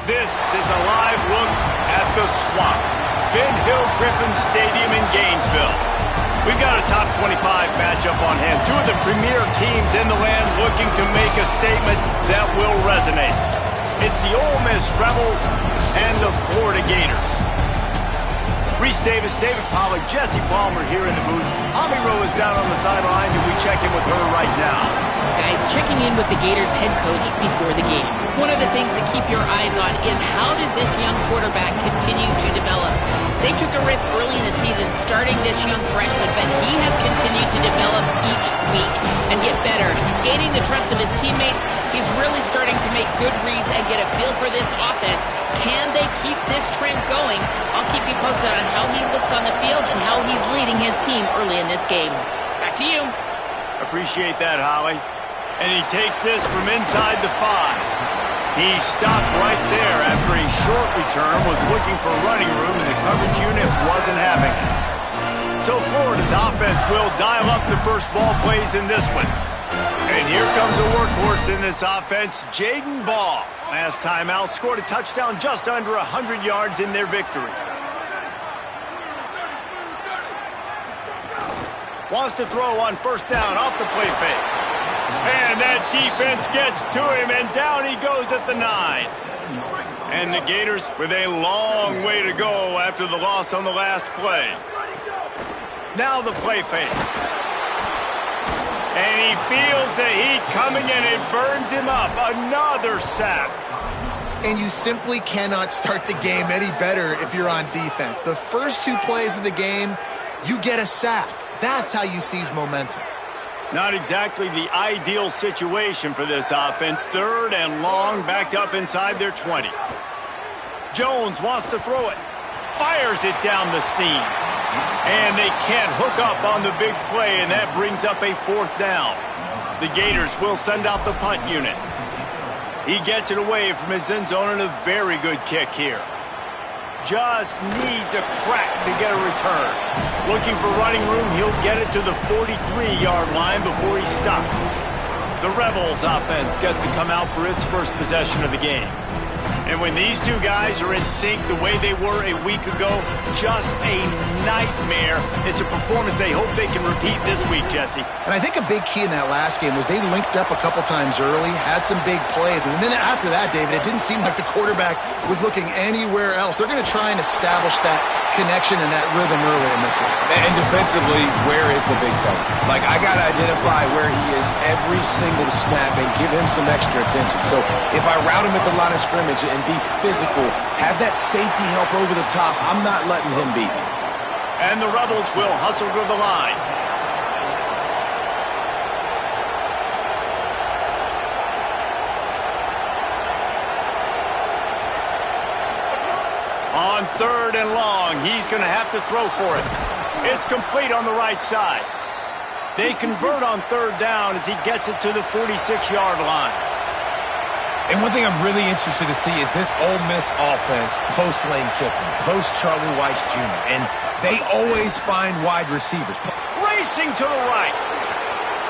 This is a live look at the Swamp, Ben Hill Griffin Stadium in Gainesville. We've got a top 25 matchup on hand. Two of the premier teams in the land looking to make a statement that will resonate. It's the Ole Miss Rebels and the Florida Gators. Reese Davis, David Pollack, Jesse Palmer here in the booth. Javi Rowe is down on the sideline, and we check in with her right now. Guys, checking in with the Gators head coach before the game. One of the things to keep your eyes on is how does this young quarterback continue to develop? They took a risk early in the season starting this young freshman, but he has continued to develop each week and get better. He's gaining the trust of his teammates. He's really starting to make good reads and get a feel for this offense. Can they keep this trend going? I'll keep you posted on how he looks on the field and how he's leading his team early in this game. Back to you. Appreciate that, Holly. And he takes this from inside the 5. He stopped right there after a short return, was looking for running room, and the coverage unit wasn't having it. So Florida's offense will dial up the first ball plays in this one. And here comes a workhorse in this offense, Jaden Ball. Last time out, scored a touchdown just under 100 yards in their victory. Wants to throw on first down off the play fake. And that defense gets to him, and down he goes at the 9. And the Gators with a long way to go after the loss on the last play. Now the play fake. And he feels the heat coming, and it burns him up. Another sack. And you simply cannot start the game any better if you're on defense. The first 2 plays of the game, you get a sack. That's how you seize momentum. Not exactly the ideal situation for this offense. 3rd and long, backed up inside their 20. Jones wants to throw it. Fires it down the seam. And they can't hook up on the big play, and that brings up a 4th down. The Gators will send out the punt unit. He gets it away from his end zone, and a very good kick here. Just needs a crack to get a return. Looking for running room, he'll get it to the 43-yard line before he's stopped. The Rebels offense gets to come out for its first possession of the game. And when these two guys are in sync the way they were a week ago, just a nightmare. It's a performance they hope they can repeat this week, Jesse. And I think a big key in that last game was they linked up a couple times early, had some big plays. And then after that, David, it didn't seem like the quarterback was looking anywhere else. They're going to try and establish that connection and that rhythm early in this one. And defensively, where is the big fella? Like, I got to identify where he is every single snap and give him some extra attention. So if I route him at the line of scrimmage and be physical, have that safety help over the top, I'm not letting him beat me. And the Rebels will hustle to the line. On 3rd and long, he's going to have to throw for it. It's complete on the right side. They convert on 3rd down as he gets it to the 46-yard line. And one thing I'm really interested to see is this Ole Miss offense post-Lane Kiffin, post-Charlie Weiss Jr., and they always find wide receivers. Racing to the right.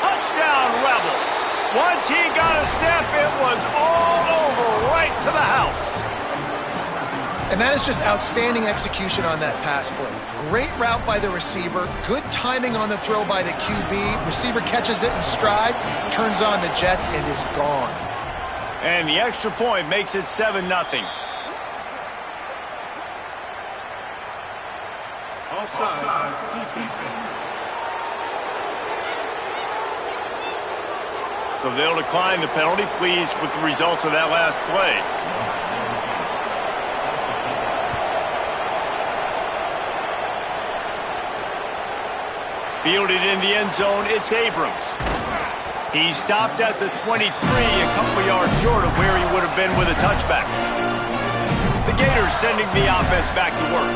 Touchdown, Rebels. Once he got a step, it was all over right to the house. And that is just outstanding execution on that pass play. Great route by the receiver, good timing on the throw by the QB. Receiver catches it in stride, turns on the jets, and is gone. And the extra point makes it 7-0. Offside. So they'll decline the penalty, pleased with the results of that last play. Fielded in the end zone, it's Abrams. He stopped at the 23, a couple yards short of where he would have been with a touchback. The Gators sending the offense back to work.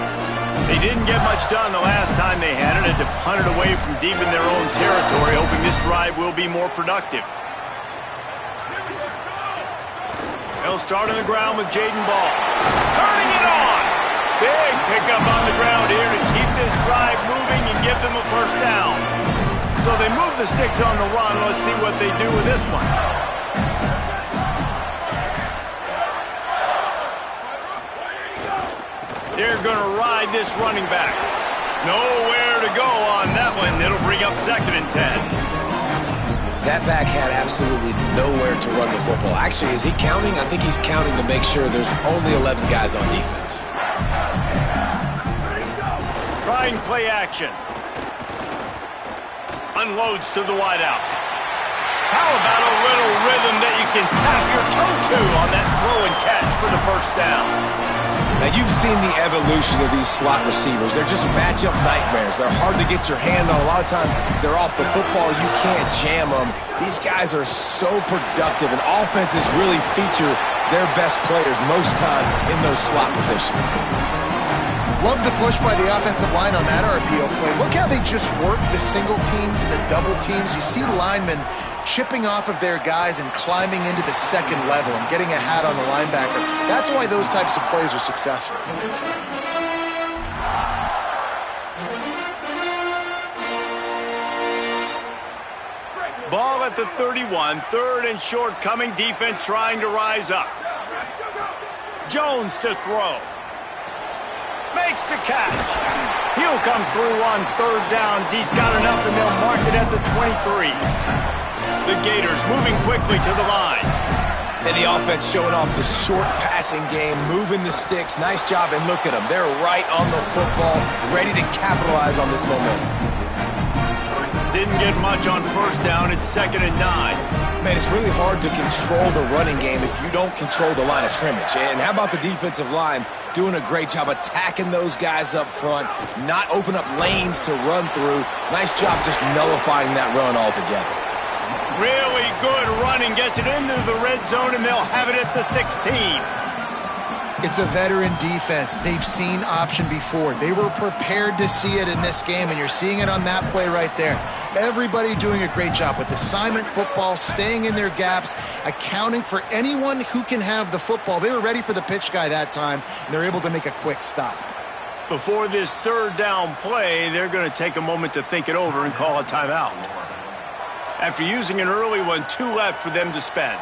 They didn't get much done the last time they had it, and to punt it away from deep in their own territory, hoping this drive will be more productive. They'll start on the ground with Jaden Ball. Turning it on! Big pickup on the ground here to keep this drive moving and give them a first down. So they move the sticks on the run. Let's see what they do with this one. they're going to ride this running back. Nowhere to go on that one. It'll bring up 2nd and 10. That back had absolutely nowhere to run the football. Actually, is he counting? I think he's counting to make sure there's only 11 guys on defense. Trying play action. Unloads to the wideout. How about a little rhythm that you can tap your toe to on that throw and catch for the 1st down? Now, you've seen the evolution of these slot receivers. They're just matchup nightmares. They're hard to get your hand on. A lot of times, they're off the football. You can't jam them. These guys are so productive, and offenses really feature their best players most time in those slot positions. Love the push by the offensive line on that RPO play. Look how they just work the single teams and the double teams. You see linemen chipping off of their guys and climbing into the 2nd level and getting a hat on the linebacker. That's why those types of plays are successful. Ball at the 31, 3rd and short coming. Defense trying to rise up. Jones to throw. Makes the catch. He'll come through on 3rd downs. He's got enough, and they'll mark it at the 23. The Gators moving quickly to the line. And the offense showing off the short passing game, moving the sticks. Nice job, and look at them. They're right on the football, ready to capitalize on this momentum. Didn't get much on 1st down. It's 2nd and 9. Man, it's really hard to control the running game if you don't control the line of scrimmage. And how about the defensive line doing a great job attacking those guys up front, not open up lanes to run through. Nice job just nullifying that run altogether. Really good running. Gets it into the red zone, and they'll have it at the 16. It's a veteran defense. They've seen option before. They were prepared to see it in this game, and you're seeing it on that play right there. Everybody doing a great job with assignment football, staying in their gaps, accounting for anyone who can have the football. They were ready for the pitch guy that time, and they're able to make a quick stop. Before this 3rd down play, they're going to take a moment to think it over and call a timeout. After using an early one, 2 left for them to spend.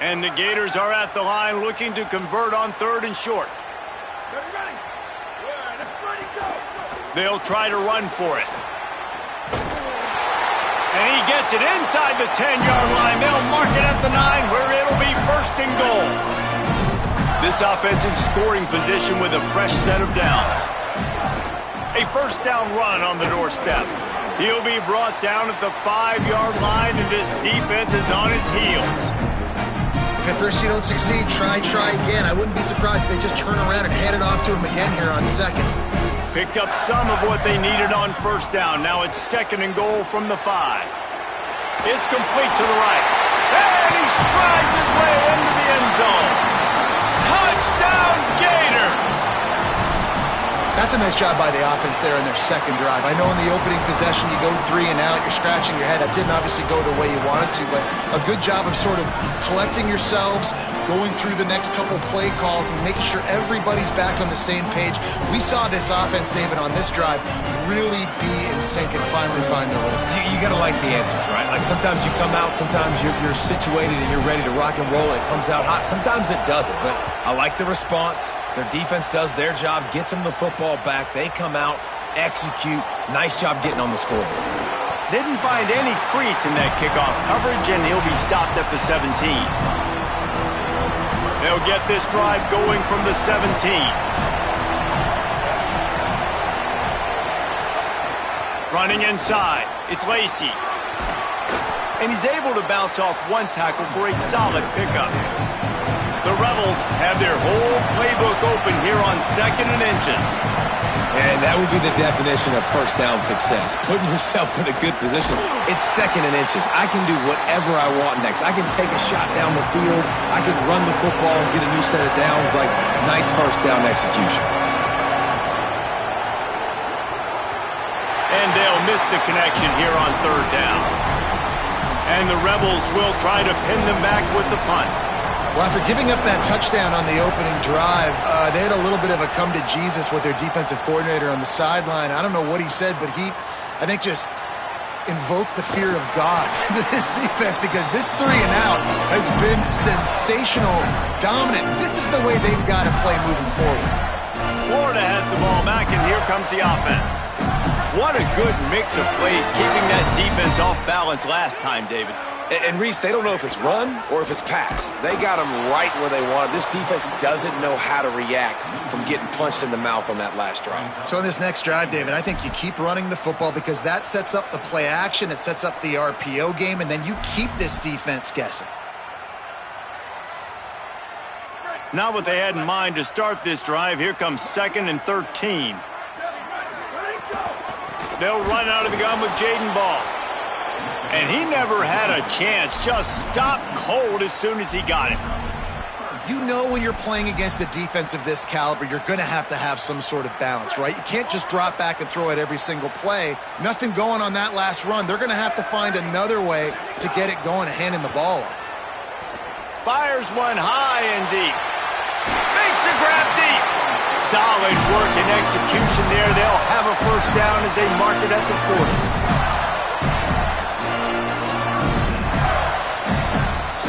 And the Gators are at the line looking to convert on 3rd and short. They'll try to run for it. And he gets it inside the 10-yard line. They'll mark it at the 9 where it'll be 1st and goal. This offense in scoring position with a fresh set of downs. A 1st down run on the doorstep. He'll be brought down at the 5-yard line, and this defense is on its heels. If at first you don't succeed, try again. I wouldn't be surprised if they just turn around and hand it off to him again here on 2nd. Picked up some of what they needed on 1st down. Now it's 2nd and goal from the 5. It's complete to the right. And he strides his way into the end zone. Touchdown, Gators! That's a nice job by the offense there in their 2nd drive. I know in the opening possession you go 3 and out, you're scratching your head. That didn't obviously go the way you wanted to, but a good job of sort of collecting yourselves, going through the next couple play calls and making sure everybody's back on the same page. We saw this offense, David, on this drive really be in sync and finally find their rhythm. You got to like the answers, right? Like sometimes you come out, sometimes you're situated and you're ready to rock and roll and it comes out hot. Sometimes it doesn't, but I like the response. Their defense does their job, gets them the football back. They come out, execute. Nice job getting on the scoreboard. Didn't find any crease in that kickoff coverage, and he'll be stopped at the 17. They'll get this drive going from the 17. Running inside, it's Lacey. And he's able to bounce off one tackle for a solid pickup. The Rebels have their whole playbook open here on 2nd and inches. And that would be the definition of 1st down success. Putting yourself in a good position. It's 2nd and inches. I can do whatever I want next. I can take a shot down the field. I can run the football and get a new set of downs. Like, nice 1st down execution. And they'll miss the connection here on 3rd down. And the Rebels will try to pin them back with the punt. Well, after giving up that touchdown on the opening drive, they had a little bit of a come to Jesus with their defensive coordinator on the sideline. I don't know what he said, but he, I think, just invoke the fear of God into this defense because this 3 and out has been sensational, dominant. This is the way they've got to play moving forward. Florida has the ball back, and here comes the offense. What a good mix of plays, keeping that defense off balance last time, David. And Reese, they don't know if it's run or if it's pass. They got them right where they want it. This defense doesn't know how to react from getting punched in the mouth on that last drive. So in this next drive, David, I think you keep running the football because that sets up the play action, it sets up the RPO game, and then you keep this defense guessing. Not what they had in mind to start this drive. Here comes 2nd and 13. They'll run out of the gun with Jaden Ball. And he never had a chance. Just stopped cold as soon as he got it. You know when you're playing against a defense of this caliber, you're going to have some sort of balance, right? You can't just drop back and throw it every single play. Nothing going on that last run. They're going to have to find another way to get it going and handing the ball off. Fires one high and deep. Makes the grab deep. Solid work and execution there. They'll have a first down as they mark it at the 40.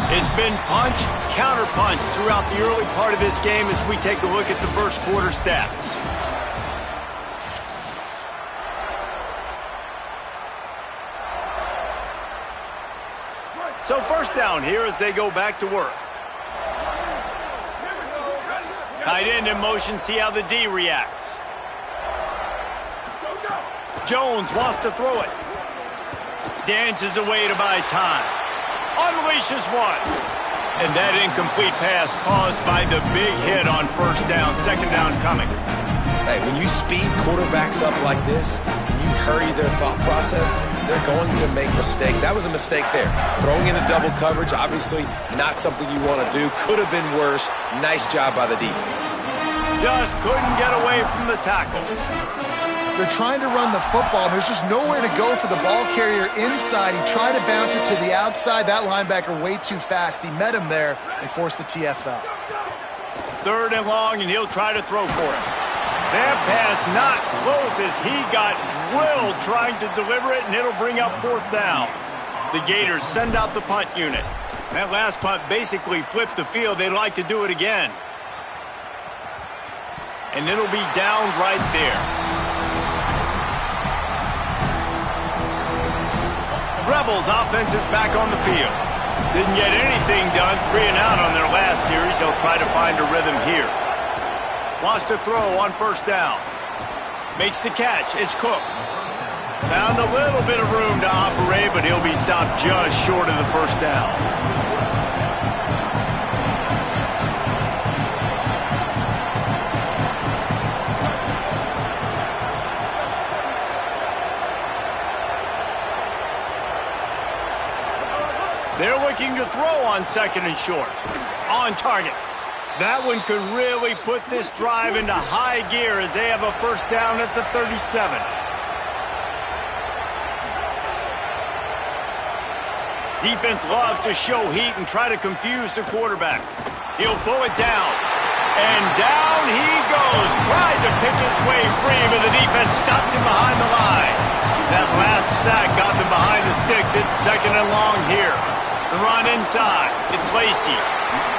It's been punch, counter-punch throughout the early part of this game as we take a look at the first quarter stats. So first down here as they go back to work. Tight end in motion, see how the D reacts. Jones wants to throw it. Dances away to buy time. Unleashes one. And that incomplete pass caused by the big hit on first down. Second down coming. Hey, when you speed quarterbacks up like this, when you hurry their thought process, they're going to make mistakes. That was a mistake there. Throwing in a double coverage, obviously not something you want to do. Could have been worse. Nice job by the defense. Just couldn't get away from the tackle. They're trying to run the football, and there's just nowhere to go for the ball carrier inside. He tried to bounce it to the outside. That linebacker way too fast. He met him there and forced the TFL. 3rd and long, and he'll try to throw for it. That pass not close as he got drilled trying to deliver it, and it'll bring up 4th down. The Gators send out the punt unit. That last punt basically flipped the field. They'd like to do it again. And it'll be down right there. Rebels offense is back on the field. Didn't get anything done, 3 and out on their last series. They'll try to find a rhythm here. Wants to throw on first down. Makes the catch. It's Cook. Found a little bit of room to operate, but he'll be stopped just short of the first down. They're looking to throw on 2nd and short. On target. That one could really put this drive into high gear as they have a first down at the 37. Defense loves to show heat and try to confuse the quarterback. He'll pull it down. And down he goes. Tried to pick his way free, but the defense stops him behind the line. That last sack got them behind the sticks. It's 2nd and long here. The run inside. It's Lacey.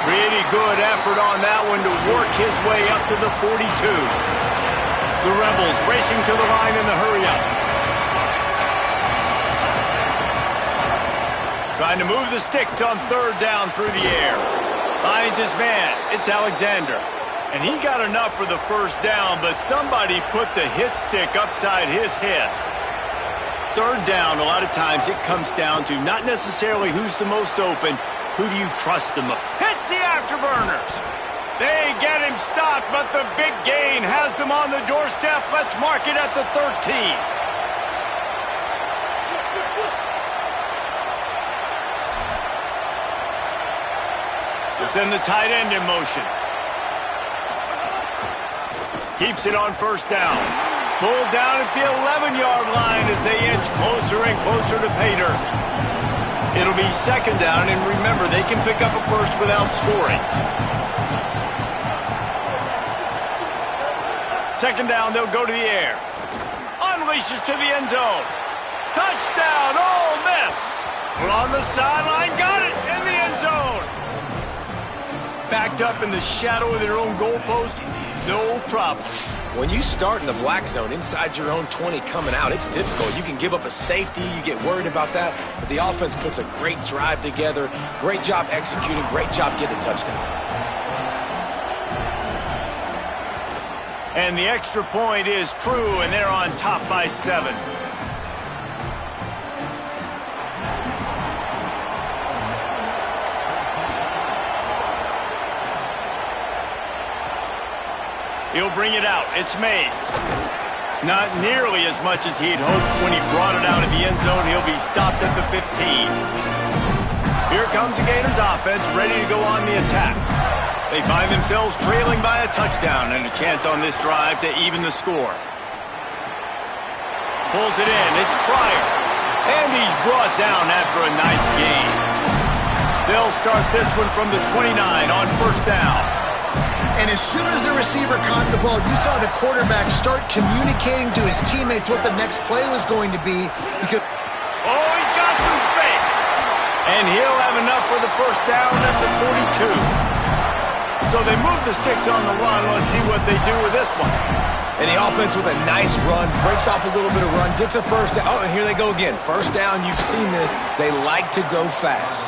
Pretty good effort on that one to work his way up to the 42. The Rebels racing to the line in the hurry-up. Trying to move the sticks on 3rd down through the air. Finds his man. It's Alexander. And he got enough for the first down, but somebody put the hit stick upside his head. 3rd down, a lot of times it comes down to not necessarily who's the most open, who do you trust the most? Hits the afterburners. They get him stopped, but the big gain has them on the doorstep. Let's mark it at the 13. Send the tight end in motion. Keeps it on first down. Pulled down at the 11-yard line as they inch closer and closer to pay dirt. It'll be 2nd down, and remember, they can pick up a first without scoring. 2nd down, they'll go to the air. Unleashes to the end zone. Touchdown, Ole Miss. We're on the sideline, got it in the end zone. Backed up in the shadow of their own goalpost, no problem. When you start in the black zone inside your own 20 coming out, it's difficult. You can give up a safety. You get worried about that. But the offense puts a great drive together. Great job executing. Great job getting a touchdown. And the extra point is true, and they're on top by 7. He'll bring it out. It's Mays. Not nearly as much as he'd hoped when he brought it out of the end zone. He'll be stopped at the 15. Here comes the Gators offense, ready to go on the attack. They find themselves trailing by a touchdown and a chance on this drive to even the score. Pulls it in. It's Pryor. And he's brought down after a nice gain. They'll start this one from the 29 on first down. And as soon as the receiver caught the ball, you saw the quarterback start communicating to his teammates what the next play was going to be. Because oh, he's got some space. And he'll have enough for the first down at the 42. So they move the sticks on the run. Let's see what they do with this one. And the offense with a nice run, breaks off a little bit of run, gets a first down. Oh, and here they go again. First down, you've seen this. They like to go fast.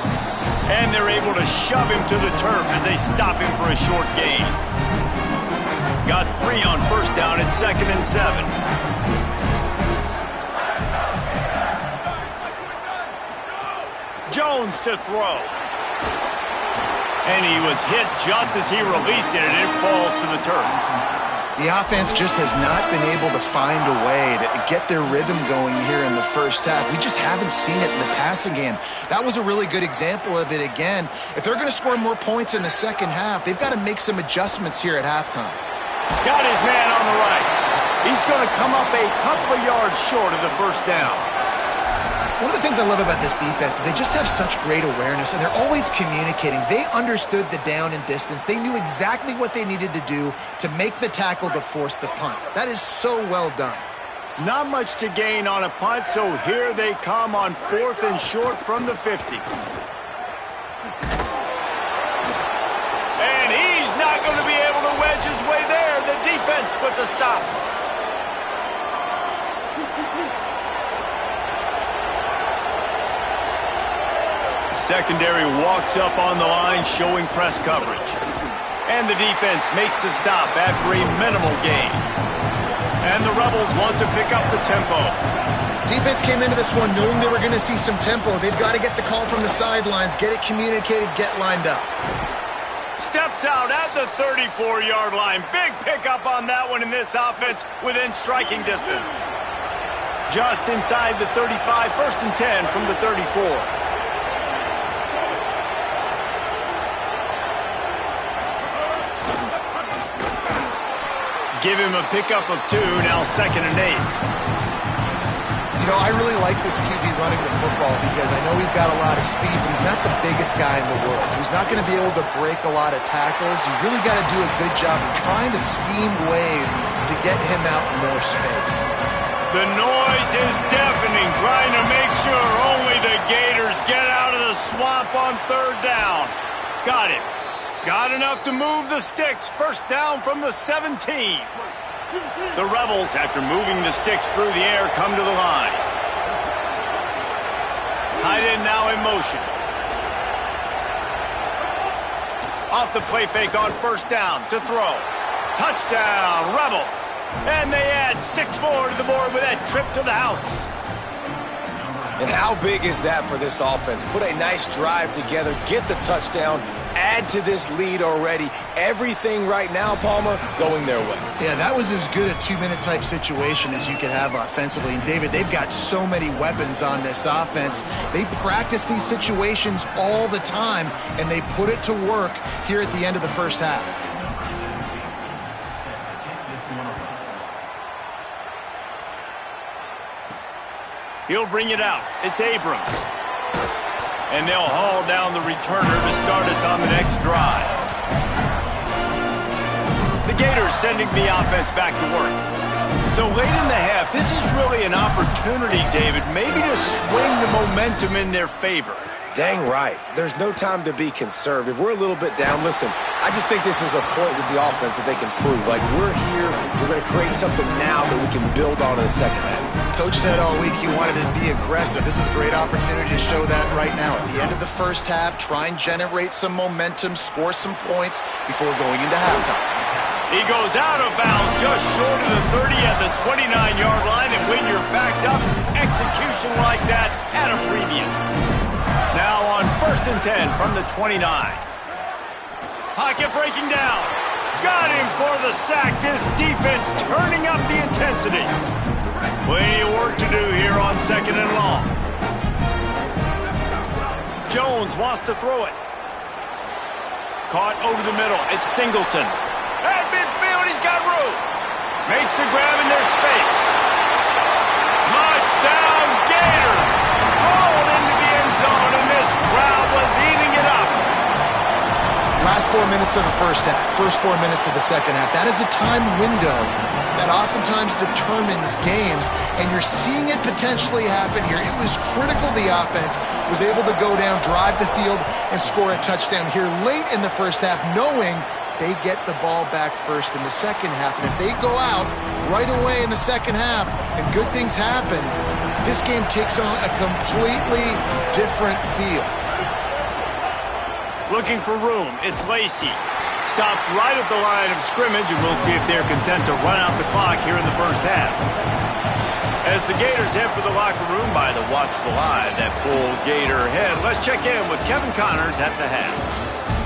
And they're able to shove him to the turf as they stop him for a short gain. Got 3 on first down at 2nd and 7. Jones to throw. And he was hit just as he released it, and it falls to the turf. the offense just has not been able to find a way to get their rhythm going here in the first half. We just haven't seen it in the passing game. That was a really good example of it again. If they're going to score more points in the second half, they've got to make some adjustments here at halftime. Got his man on the right. He's going to come up a couple of yards short of the first down. One of the things I love about this defense is they just have such great awareness, and they're always communicating. They understood the down and distance. They knew exactly what they needed to do to make the tackle to force the punt. That is so well done. Not much to gain on a punt, so here they come on 4th and short from the 50. And he's not going to be able to wedge his way there. The defense with the stop. Secondary walks up on the line, showing press coverage. And the defense makes the stop after a minimal gain. And the Rebels want to pick up the tempo. Defense came into this one knowing they were going to see some tempo. They've got to get the call from the sidelines, get it communicated, get lined up. Steps out at the 34-yard line. Big pickup on that one in this offense within striking distance. Just inside the 35, 1st and 10 from the 34. Give him a pickup of 2, now 2nd and 8. You know, I really like this QB running the football because I know he's got a lot of speed, but he's not the biggest guy in the world. So he's not going to be able to break a lot of tackles. You really got to do a good job of trying to scheme ways to get him out in more space. The noise is deafening, trying to make sure only the Gators get out of the swamp on 3rd down. Got it. Got enough to move the sticks. 1st down from the 17. The Rebels, after moving the sticks through the air, come to the line. Tight end now in motion. Off the play fake on 1st down to throw. Touchdown, Rebels. And they add 6 more to the board with that trip to the house. And how big is that for this offense? Put a nice drive together, get the touchdown, add to this lead already. Everything right now, Palmer, going their way. Yeah, that was as good a 2-minute type situation as you could have offensively. And David, they've got so many weapons on this offense. They practice these situations all the time, and they put it to work here at the end of the first half. He'll bring it out. It's Abrams. And they'll haul down the returner to start us on the next drive. The Gators sending the offense back to work. So late in the half, this is really an opportunity, David, maybe to swing the momentum in their favor. Dang right. There's no time to be conservative. We're a little bit down. Listen, I just think this is a point with the offense that they can prove. Like, we're here, we're going to create something now that we can build on in the second half. Coach said all week he wanted to be aggressive. This is a great opportunity to show that right now. At the end of the first half, try and generate some momentum, score some points before going into halftime. He goes out of bounds just short of the 30 at the 29-yard line, and when you're backed up, execution like that at a premium. Now on 1st and 10 from the 29. Pocket breaking down. Got him for the sack. This defense turning up the intensity. Plenty of work to do here on 2nd and long. Jones wants to throw it. Caught over the middle. It's Singleton. At midfield, he's got room. Makes the grab in their space. Touchdown, Gators. Rolled into the end zone, and this crowd was eating it up. Last 4 minutes of the first half, first 4 minutes of the second half. That is a time window that oftentimes determines games, and you're seeing it potentially happen here. It was critical the offense was able to go down, drive the field, and score a touchdown here late in the first half, knowing they get the ball back first in the second half. And if they go out right away in the second half and good things happen, this game takes on a completely different feel. Looking for room. It's Lacey. Stopped right at the line of scrimmage, and we'll see if they're content to run out the clock here in the first half. As the Gators head for the locker room by the watchful eye that full Gator head, let's check in with Kevin Connors at the half.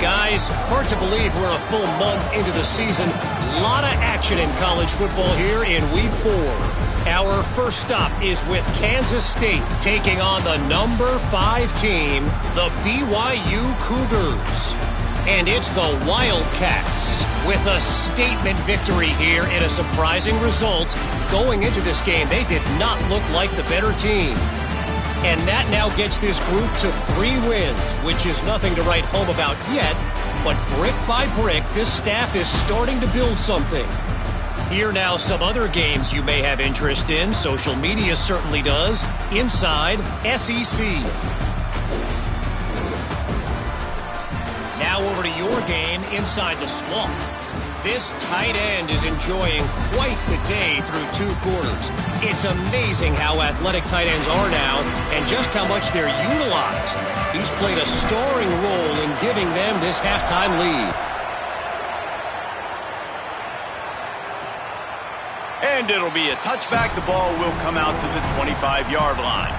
Guys, hard to believe we're a full month into the season. A lot of action in college football here in Week 4. Our first stop is with Kansas State taking on the number 5 team, the BYU Cougars. And it's the Wildcats with a statement victory here in a surprising result. Going into this game, they did not look like the better team. And that now gets this group to 3 wins, which is nothing to write home about yet. But brick by brick, this staff is starting to build something. Here now some other games you may have interest in. Social media certainly does. Inside SEC. Now over to your game inside the Swamp. This tight end is enjoying quite the day through 2 quarters. It's amazing how athletic tight ends are now and just how much they're utilized. He's played a starring role in giving them this halftime lead. And it'll be a touchback. The ball will come out to the 25-yard line.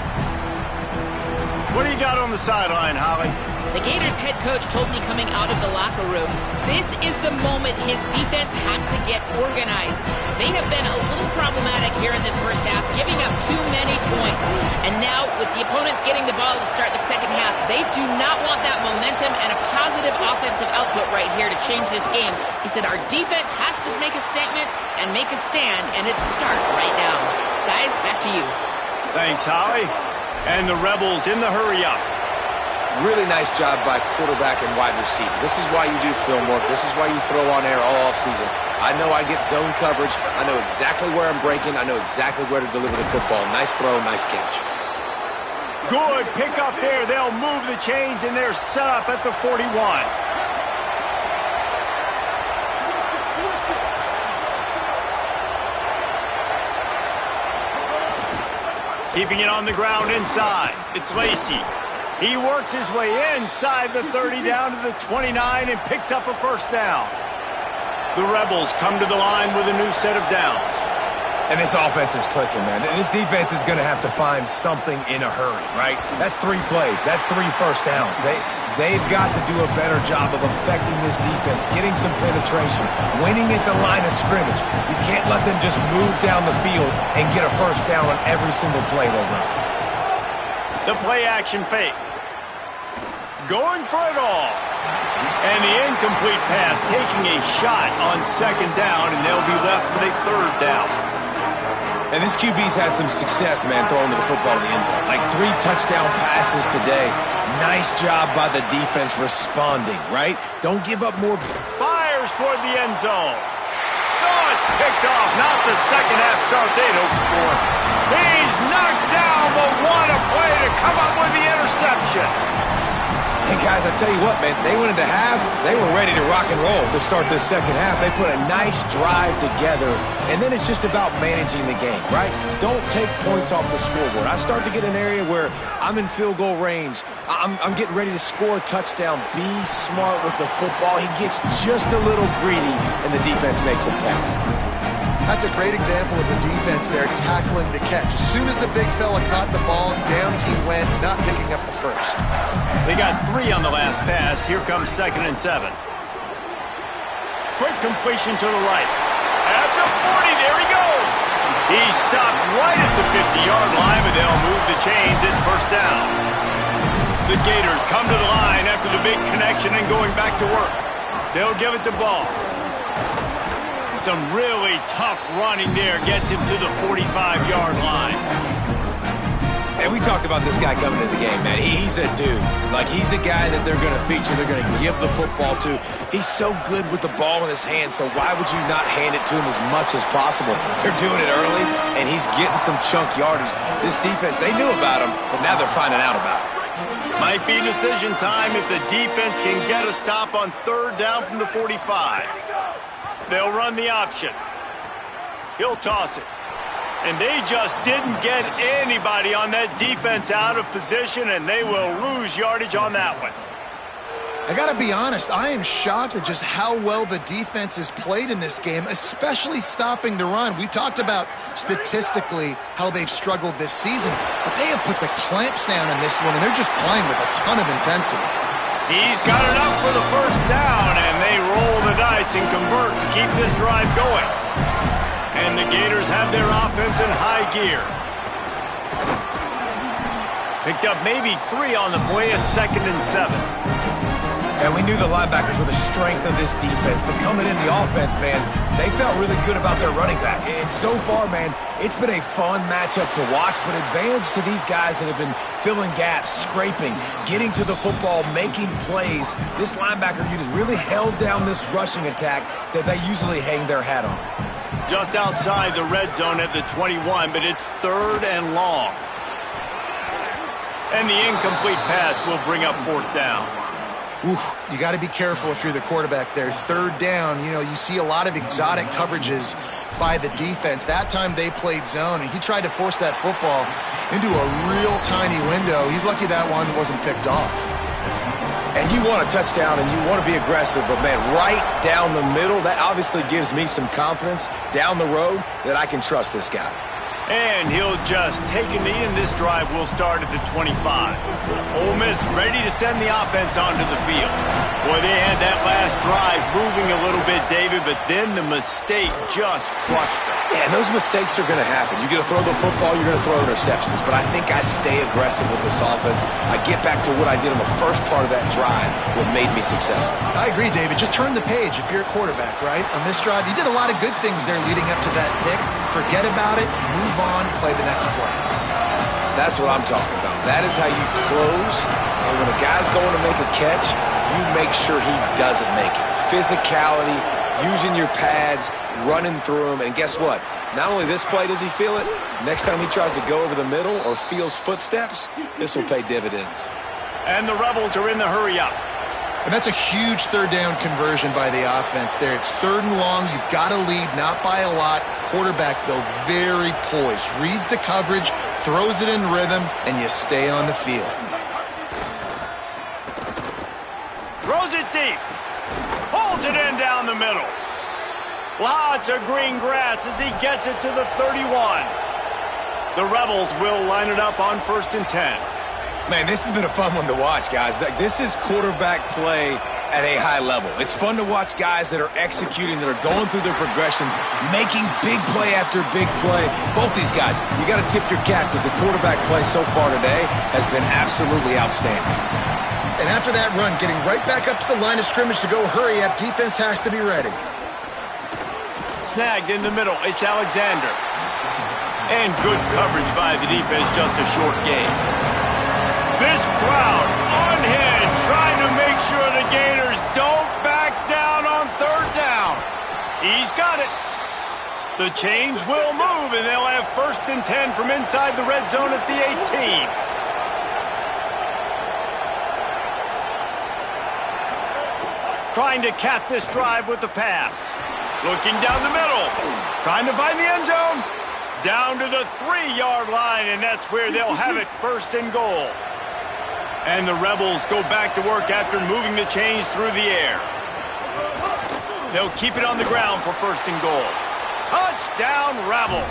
What do you got on the sideline, Holly? The Gators head coach told me coming out of the locker room, this is the moment his defense has to get organized. They have been a little problematic here in this first half, giving up too many points. And now, with the opponents getting the ball to start the second half, they do not want that momentum and a positive offensive output right here to change this game. He said our defense has to make a statement and make a stand, and it starts right now. Guys, back to you. Thanks, Holly. And the Rebels in the hurry-up. Really nice job by quarterback and wide receiver. This is why you do film work. This is why you throw on air all offseason. I know I get zone coverage. I know exactly where I'm breaking. I know exactly where to deliver the football. Nice throw, nice catch. Good pick up there. They'll move the chains, and they're set up at the 41. Keeping it on the ground inside. It's Lacey. He works his way inside the 30 down to the 29 and picks up a first down. The Rebels come to the line with a new set of downs. And this offense is clicking, man. This defense is going to have to find something in a hurry, right? That's 3 plays. That's 3 first downs. They've got to do a better job of affecting this defense, getting some penetration, winning at the line of scrimmage. You can't let them just move down the field and get a first down on every single play they run. The play-action fake. Going for it all. And the incomplete pass taking a shot on 2nd down, and they'll be left with a 3rd down. And this QB's had some success, man, throwing the football to the end zone. Like 3 touchdown passes today. Nice job by the defense responding, right? Don't give up more. Fires toward the end zone. Oh, it's picked off. Not the second half start they'd hoped for. He's knocked down, but what a play to come up with the interception. Hey, guys, I tell you what, man, they went into half. They were ready to rock and roll to start this second half. They put a nice drive together, and then it's just about managing the game, right? Don't take points off the scoreboard. I start to get an area where I'm in field goal range. I'm getting ready to score a touchdown. Be smart with the football. He gets just a little greedy, and the defense makes him count. That's a great example of the defense there tackling the catch. As soon as the big fella caught the ball, down he went, not picking up the first. They got 3 on the last pass. Here comes 2nd and 7. Quick completion to the right. At the 40, there he goes. He stopped right at the 50-yard line, but they'll move the chains. It's first down. The Gators come to the line after the big connection and going back to work. They'll give it to Ball. Some really tough running there gets him to the 45-yard line. And we talked about this guy coming into the game, man. He's a dude. Like, he's a guy that they're going to feature, they're going to give the football to. He's so good with the ball in his hands, so why would you not hand it to him as much as possible? They're doing it early, and he's getting some chunk yardage. This defense, they knew about him, but now they're finding out about it. Might be decision time if the defense can get a stop on 3rd down from the 45. They'll run the option. He'll toss it. And they just didn't get anybody on that defense out of position, and they will lose yardage on that one. I got to be honest, I am shocked at just how well the defense has played in this game, especially stopping the run. We talked about statistically how they've struggled this season, but they have put the clamps down in this one, and they're just playing with a ton of intensity. He's got enough for the first down, and they roll the dice and convert to keep this drive going. And the Gators have their offense in high gear. Picked up maybe 3 on the play at 2nd and 7. And we knew the linebackers were the strength of this defense, but coming in the offense, man, they felt really good about their running back. And so far, man, it's been a fun matchup to watch, but advantage to these guys that have been filling gaps, scraping, getting to the football, making plays. This linebacker unit really held down this rushing attack that they usually hang their hat on. Just outside the red zone at the 21, but it's 3rd and long. And the incomplete pass will bring up 4th down. Oof, you got to be careful if you're the quarterback there. 3rd down, you know, you see a lot of exotic coverages by the defense. That time they played zone, and he tried to force that football into a real tiny window. He's lucky that one wasn't picked off. And you want a touchdown, and you want to be aggressive, but, man, right down the middle, that obviously gives me some confidence down the road that I can trust this guy. And he'll just take a knee, and this drive will start at the 25. Ole Miss ready to send the offense onto the field. Boy, they had that last drive moving a little bit, David, but then the mistake just crushed them. Yeah, and those mistakes are going to happen. You're going to throw the football, you're going to throw interceptions, but I think I stay aggressive with this offense. I get back to what I did on the first part of that drive, what made me successful. I agree, David. Just turn the page if you're a quarterback, right? On this drive, you did a lot of good things there leading up to that pick. Forget about it, move on, play the next play. That's what I'm talking about. That is how you close, and when a guy's going to make a catch, you make sure he doesn't make it. Physicality, using your pads, running through him, and guess what? Not only this play does he feel it, next time he tries to go over the middle or feels footsteps, this will pay dividends. And the Rebels are in the hurry up. And that's a huge 3rd down conversion by the offense there. It's 3rd and long. You've got to lead, not by a lot. Quarterback, though, very poised. Reads the coverage, throws it in rhythm, and you stay on the field. Throws it deep. Pulls it in down the middle. Lots of green grass as he gets it to the 31. The Rebels will line it up on 1st and 10. Man, this has been a fun one to watch, guys. This is quarterback play at a high level. It's fun to watch guys that are executing, that are going through their progressions, making big play after big play. Both these guys, you got to tip your cap because the quarterback play so far today has been absolutely outstanding. And after that run, getting right back up to the line of scrimmage to go hurry up, defense has to be ready. Snagged in the middle, it's Alexander. And good coverage by the defense, just a short gain. This crowd, unhinged, trying to make sure the Gators don't back down on 3rd down. He's got it. The chains will move, and they'll have 1st and 10 from inside the red zone at the 18. Trying to cap this drive with the pass. Looking down the middle. Trying to find the end zone. Down to the 3-yard line, and that's where they'll have it, 1st and goal. And the Rebels go back to work after moving the chains through the air. They'll keep it on the ground for 1st and goal. Touchdown, Rebels.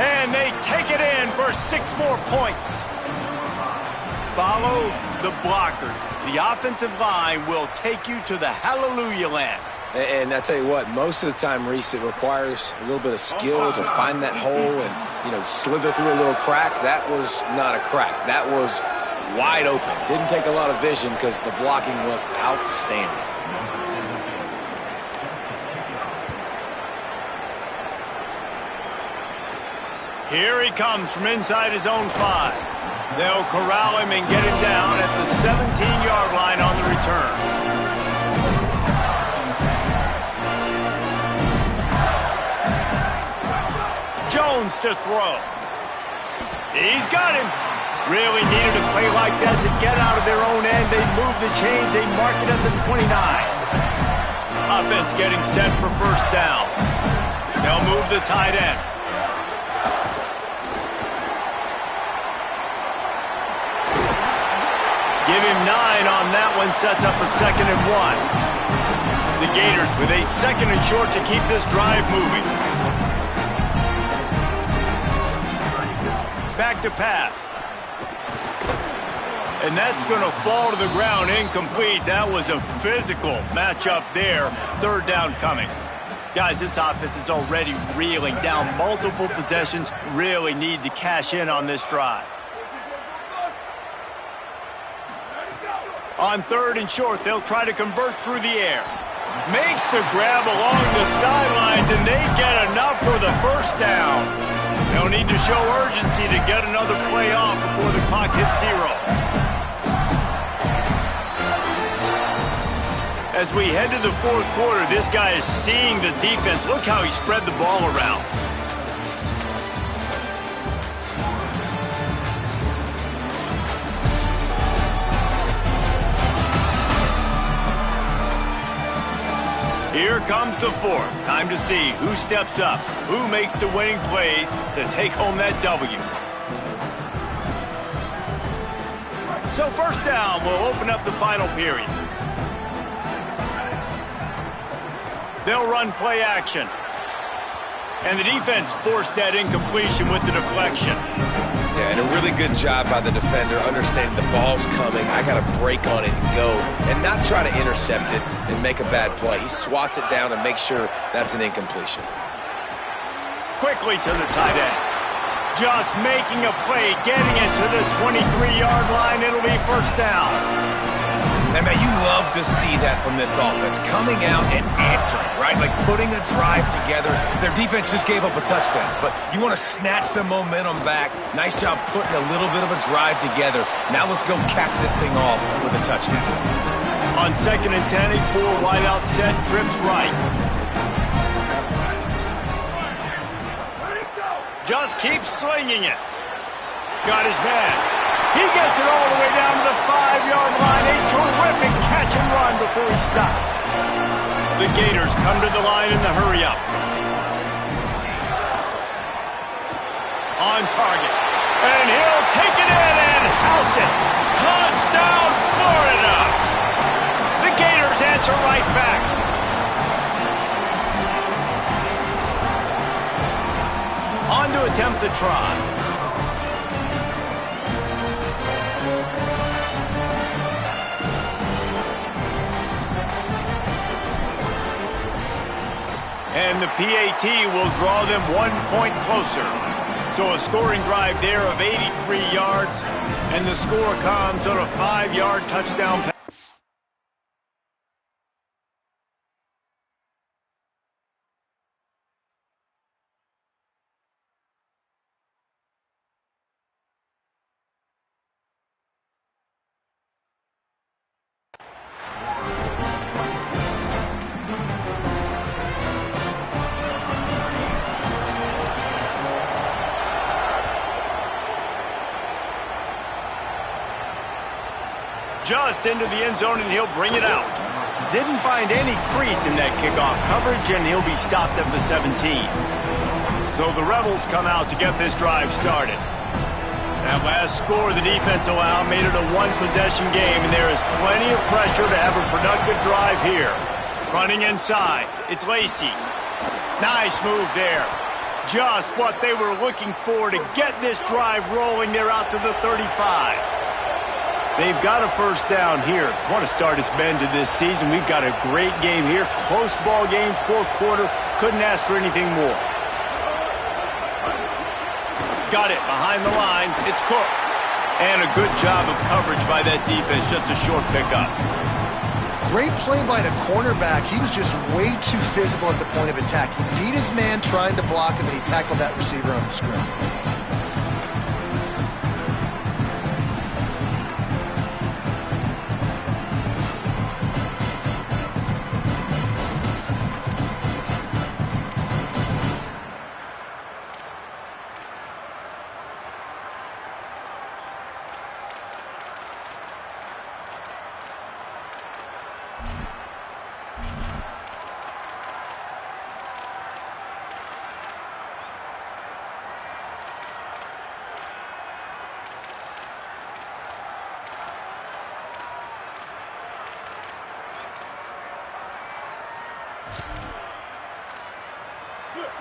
And they take it in for 6 more points. Follow the blockers. The offensive line will take you to the hallelujah land. And I tell you what, most of the time, Reese, it requires a little bit of skill to find that hole and, slither through a little crack. That was not a crack. That was wide open. Didn't take a lot of vision because the blocking was outstanding. Here he comes from inside his own 5. They'll corral him and get him down at the 17-yard line on the return. Jones to throw. He's got him. Really needed a play like that to get out of their own end. They move the chains. They mark it at the 29. Offense getting set for 1st down. They'll move the tight end. Give him 9 on that one, sets up a 2nd and 1. The Gators with a 2nd and short to keep this drive moving. Back to pass. And that's going to fall to the ground incomplete. That was a physical matchup there. 3rd down coming. Guys, this offense is already reeling down multiple possessions. Really need to cash in on this drive. On 3rd and short, they'll try to convert through the air. Makes the grab along the sidelines, and they get enough for the 1st down. They'll need to show urgency to get another play off before the clock hits 0. As we head to the 4th quarter, this guy is seeing the defense. Look how he spread the ball around. Here comes the 4th. Time to see who steps up, who makes the winning plays to take home that W. So 1st down will open up the final period. They'll run play action. And the defense forced that incompletion with the deflection. Yeah, and a really good job by the defender understanding the ball's coming. I got to break on it and go and not try to intercept it and make a bad play. He swats it down and makes sure that's an incompletion. Quickly to the tight end. Just making a play, getting it to the 23-yard line. It'll be 1st down. And, man, you love to see that from this offense, coming out and answering, right? Like putting a drive together. Their defense just gave up a touchdown, but you want to snatch the momentum back. Nice job putting a little bit of a drive together. Now let's go cap this thing off with a touchdown. On 2nd and 10, a 4-wide-out set, trips right. Just keeps slinging it. Got his man. He gets it all the way down to the 5-yard line. A terrific catch and run before he stopped. The Gators come to the line in the hurry-up. On target. And he'll take it in and house it. Touchdown, Florida! The Gators answer right back. On to attempt the try. And the PAT will draw them 1 point closer. So a scoring drive there of 83 yards, and the score comes on a 5-yard touchdown pass. just into the end zone, and he'll bring it out. Didn't find any crease in that kickoff coverage, and he'll be stopped at the 17. So the Rebels come out to get this drive started. That last score the defense allowed made it a one-possession game, and there is plenty of pressure to have a productive drive here. Running inside, it's Lacey. Nice move there. Just what they were looking for to get this drive rolling. They're out to the 35. They've got a first down here. Want to start its bend to this season. We've got a great game here. Close ball game, fourth quarter. Couldn't ask for anything more. Got it behind the line. It's Cook. And a good job of coverage by that defense. Just a short pickup. Great play by the cornerback. He was just way too physical at the point of attack. He beat his man trying to block him, and he tackled that receiver on the screen.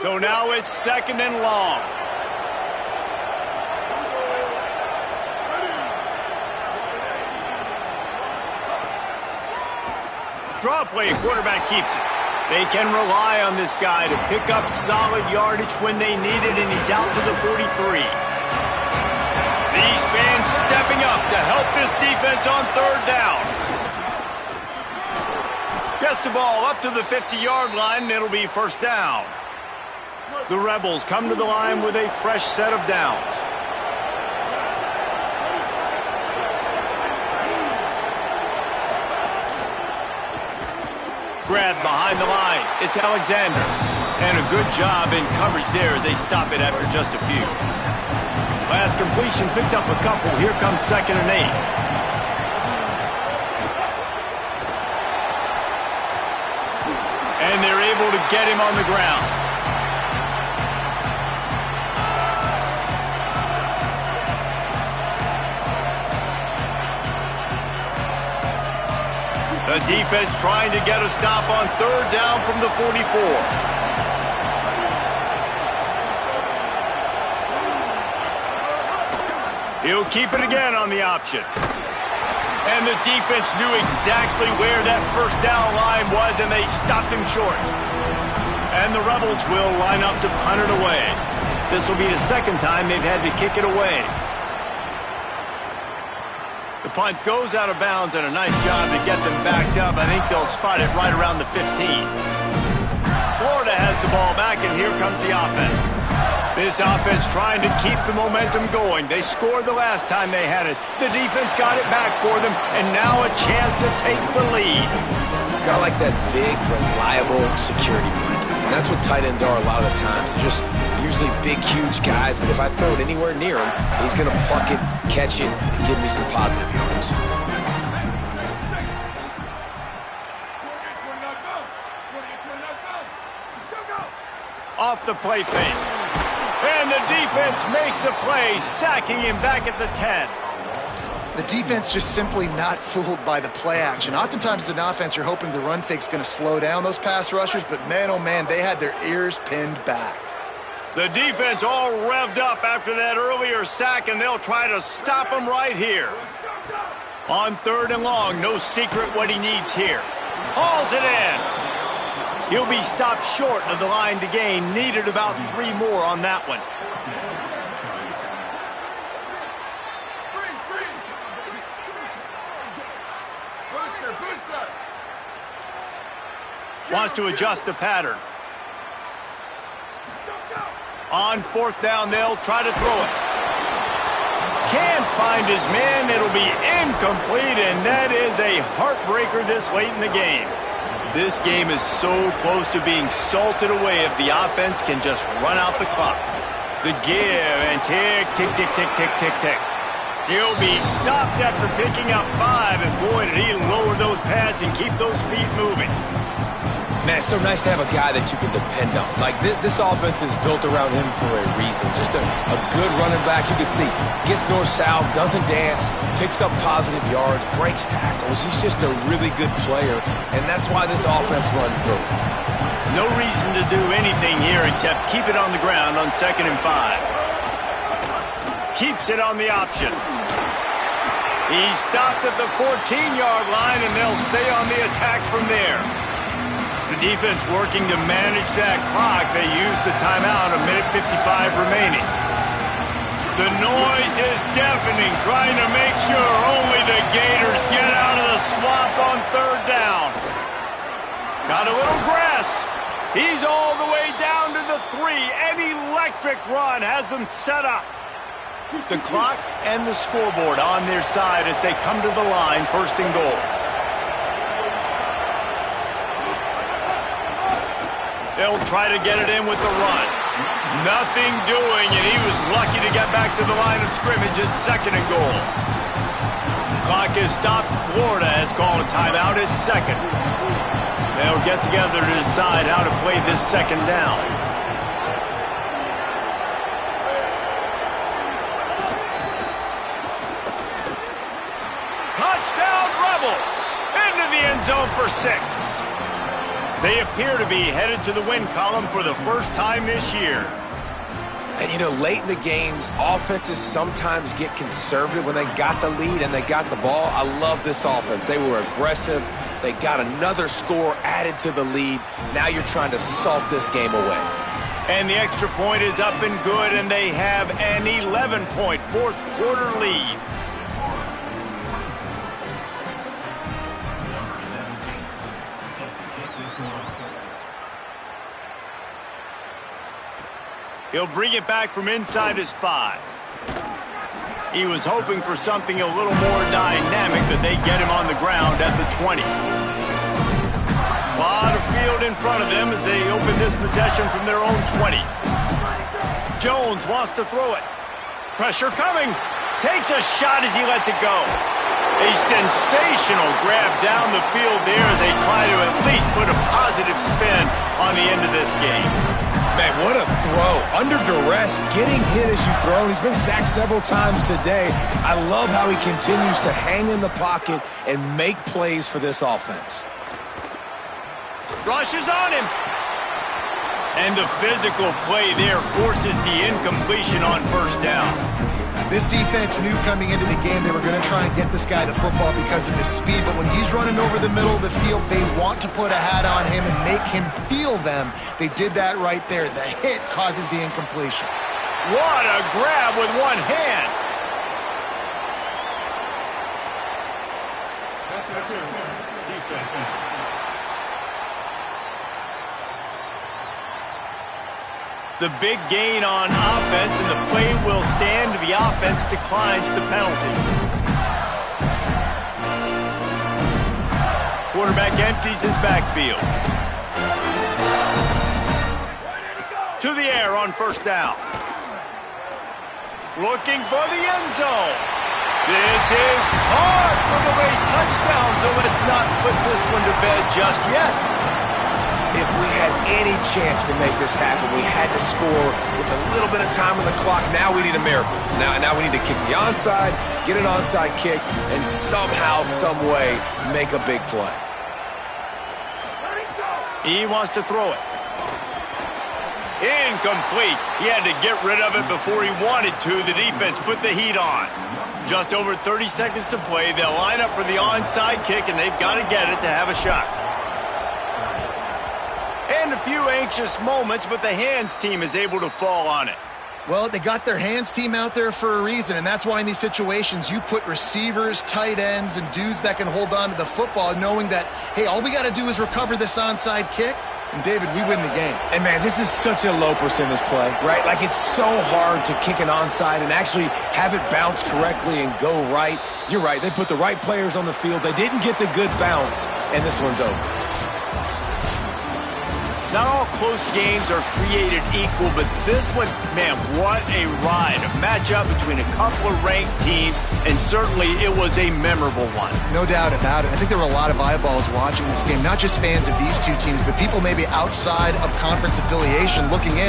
So now it's second and long. Draw play, quarterback keeps it. They can rely on this guy to pick up solid yardage when they need it, and he's out to the 43. These fans stepping up to help this defense on third down. Gets the ball up to the 50-yard line, and it'll be first down. The Rebels come to the line with a fresh set of downs. Grab behind the line. It's Alexander. And a good job in coverage there as they stop it after just a few. Last completion picked up a couple. Here comes second and 8. And they're able to get him on the ground. The defense trying to get a stop on third down from the 44. He'll keep it again on the option. And the defense knew exactly where that first down line was, and they stopped him short. And the Rebels will line up to punt it away. This will be the second time they've had to kick it away. The punt goes out of bounds, and a nice job to get them backed up. I think they'll spot it right around the 15. Florida has the ball back, and here comes the offense. This offense trying to keep the momentum going. They scored the last time they had it. The defense got it back for them, and now a chance to take the lead. Got like that big, reliable security blanket. And that's what tight ends are a lot of the times. They're just usually big, huge guys that if I throw it anywhere near him, he's going to pluck it, catch it, and give me some positive yards. Off the play fake. And the defense makes a play, sacking him back at the 10. The defense just simply not fooled by the play action. Oftentimes as an offense, you're hoping the run fake's going to slow down those pass rushers, but man, oh man, they had their ears pinned back. The defense all revved up after that earlier sack, and they'll try to stop him right here. On third and long, no secret what he needs here. Hauls it in. He'll be stopped short of the line to gain. Needed about 3 more on that one. Wants to adjust the pattern. On fourth down, they'll try to throw it. Can't find his man. It'll be incomplete, and that is a heartbreaker this late in the game. This game is so close to being salted away if the offense can just run out the clock. The give and tick, tick, tick, tick, tick, tick, tick. He'll be stopped after picking up 5, and boy, did he lower those pads and keep those feet moving. Man, it's so nice to have a guy that you can depend on. Like, this offense is built around him for a reason. Just a good running back. You can see, gets north-south, doesn't dance, picks up positive yards, breaks tackles. He's just a really good player, and that's why this offense runs through. No reason to do anything here except keep it on the ground on 2nd and 5. Keeps it on the option. He's stopped at the 14-yard line, and they'll stay on the attack from there. The defense working to manage that clock. They use the timeout, 1:55 remaining. The noise is deafening, trying to make sure only the Gators get out of the swamp on 3rd down. Got a little grass. He's all the way down to the 3. An electric run has them set up. The clock and the scoreboard on their side as they come to the line, 1st and goal. They'll try to get it in with the run. Nothing doing, and he was lucky to get back to the line of scrimmage at 2nd and goal. Clock is stopped. Florida has called a timeout at 2nd. They'll get together to decide how to play this 2nd down. Touchdown Rebels! Into the end zone for 6. They appear to be headed to the win column for the first time this year. And, you know, late in the games, offenses sometimes get conservative when they got the lead and they got the ball. I love this offense. They were aggressive. They got another score added to the lead. Now you're trying to salt this game away. And the extra point is up and good, and they have an 11-point fourth-quarter lead. He'll bring it back from inside his 5. He was hoping for something a little more dynamic, but they get him on the ground at the 20. A lot of field in front of them as they open this possession from their own 20. Jones wants to throw it. Pressure coming. Takes a shot as he lets it go. A sensational grab down the field there as they try to at least put a positive spin on the end of this game. Man, what a throw. Under duress, getting hit as you throw. He's been sacked several times today. I love how he continues to hang in the pocket and make plays for this offense. Rushes on him. And the physical play there forces the incompletion on 1st down. This defense knew coming into the game they were going to try and get this guy the football because of his speed, but when he's running over the middle of the field, they want to put a hat on him and make him feel them. They did that right there. The hit causes the incompletion. What a grab with one hand. Pass interference. Defense. The big gain on offense, and the play will stand. The offense declines the penalty. Quarterback empties his backfield. To the air on 1st down. Looking for the end zone. This is caught for the late touchdown, so let's not put this one to bed just yet. If we had any chance to make this happen, we had to score with a little bit of time on the clock. Now we need a miracle. Now we need to kick the onside, get an onside kick, and somehow, some way, make a big play. He wants to throw it. Incomplete. He had to get rid of it before he wanted to. The defense put the heat on. Just over 30 seconds to play. They'll line up for the onside kick, and they've got to get it to have a shot. And a few anxious moments, but the hands team is able to fall on it. Well, they got their hands team out there for a reason, and that's why in these situations you put receivers, tight ends, and dudes that can hold on to the football, knowing that, hey, all we got to do is recover this onside kick, and David, we win the game. And man, this is such a low percentage play, right? Like, it's so hard to kick an onside and actually have it bounce correctly and go right. You're right, they put the right players on the field. They didn't get the good bounce, and this one's over. Not all close games are created equal, but this one, man, what a ride. A matchup between a couple of ranked teams, and certainly it was a memorable one. No doubt about it. I think there were a lot of eyeballs watching this game, not just fans of these two teams, but people maybe outside of conference affiliation looking in.